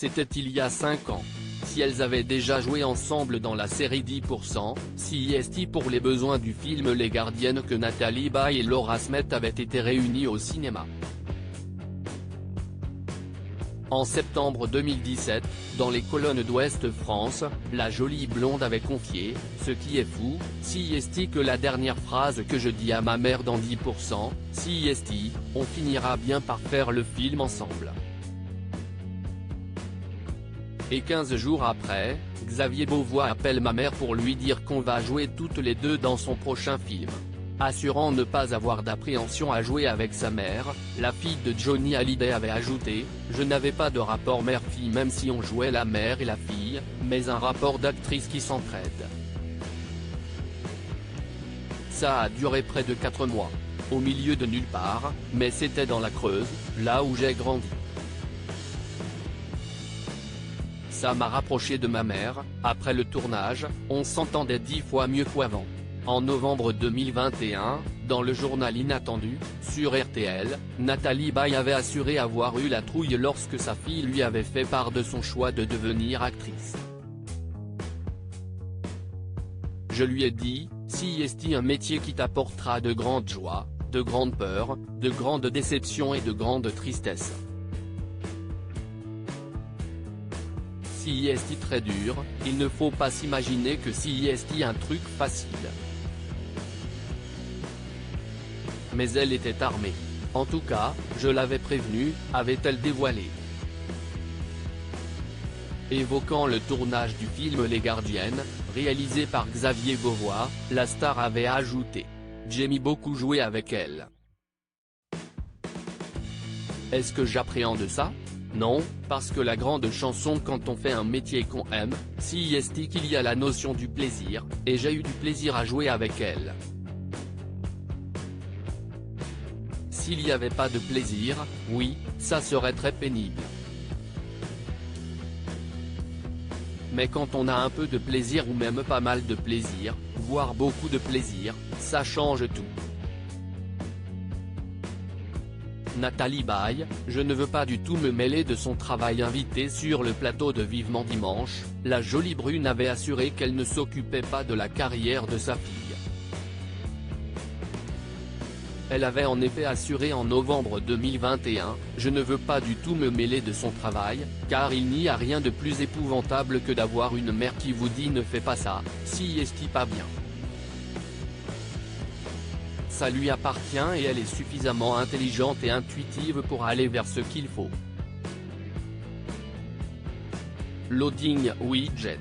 c'était il y a 5 ans. Si elles avaient déjà joué ensemble dans la série 10%, CIST pour les besoins du film Les Gardiennes que Nathalie Baye et Laura Smet avaient été réunies au cinéma. En septembre 2017, dans les colonnes d'Ouest France, la jolie blonde avait confié « Ce qui est fou, CIST que la dernière phrase que je dis à ma mère dans 10%, CIST, on finira bien par faire le film ensemble ». Et 15 jours après, Xavier Beauvois appelle ma mère pour lui dire qu'on va jouer toutes les deux dans son prochain film. Assurant ne pas avoir d'appréhension à jouer avec sa mère, la fille de Johnny Hallyday avait ajouté « Je n'avais pas de rapport mère-fille même si on jouait la mère et la fille, mais un rapport d'actrices qui s'entraident ». Ça a duré près de 4 mois. Au milieu de nulle part, mais c'était dans la Creuse, là où j'ai grandi. Ça m'a rapproché de ma mère, après le tournage, on s'entendait 10 fois mieux qu'avant. En novembre 2021, dans le journal Inattendu, sur RTL, Nathalie Baye avait assuré avoir eu la trouille lorsque sa fille lui avait fait part de son choix de devenir actrice. Je lui ai dit, CIST un métier qui t'apportera de grandes joies, de grandes peurs, de grandes déceptions et de grandes tristesses. CIST très dur, il ne faut pas s'imaginer que CIST un truc facile. Mais elle était armée. En tout cas, je l'avais prévenue, avait-elle dévoilé. Évoquant le tournage du film Les Gardiennes, réalisé par Xavier Beauvois, la star avait ajouté « J'ai beaucoup joué avec elle. Est-ce que j'appréhende ça ? Non, parce que la grande chanson quand on fait un métier qu'on aime, CIST qu'il y a la notion du plaisir, et j'ai eu du plaisir à jouer avec elle. S'il n'y avait pas de plaisir, oui, ça serait très pénible. Mais quand on a un peu de plaisir ou même pas mal de plaisir, voire beaucoup de plaisir, ça change tout. » Nathalie Baye, je ne veux pas du tout me mêler de son travail. Invitée sur le plateau de Vivement Dimanche, la jolie brune avait assuré qu'elle ne s'occupait pas de la carrière de sa fille. Elle avait en effet assuré en novembre 2021, « Je ne veux pas du tout me mêler de son travail, car il n'y a rien de plus épouvantable que d'avoir une mère qui vous dit ne fais pas ça, CIST pas bien. Ça lui appartient et elle est suffisamment intelligente et intuitive pour aller vers ce qu'il faut. » Loading Widget.